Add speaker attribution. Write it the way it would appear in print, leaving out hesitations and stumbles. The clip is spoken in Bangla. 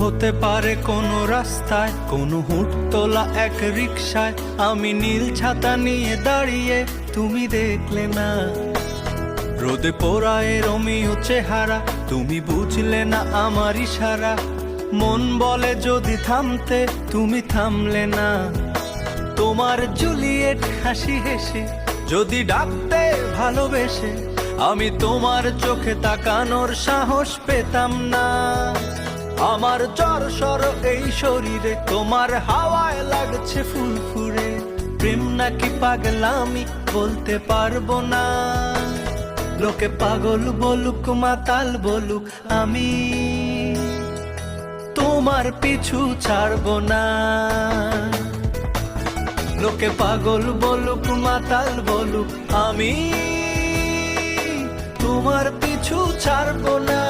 Speaker 1: হতে পারে কোনো রাস্তায়, কোনো হুটতোলা এক রিকশায় আমি নীল ছাতা নিয়ে দাঁড়িয়ে, তুমি দেখলে না। রোদে পোড়ায় রোমিও চেহারা, তুমি বুঝলে না আমার ইশারা। মন বলে যদি থামতে, তুমি থামলে না। তোমার জুলিয়েট হাসি হেসে যদি ডাকতে ভালোবেসে, আমি তোমার চোখে তাকানোর সাহস পেতাম না। আমার জ্বর সর এই শরীরে, তোমার হাওয়ায় লাগছে ফুরফুরে। প্রেম নাকি পাগলামি বলতে পারবো না। লোকে পাগল বলুক মাতাল বলুক, আমি তোমার পিছু ছাড়বো না। লোকে পাগল বলুক মাতাল বলুক, আমি তোমার পিছু ছাড়বো না।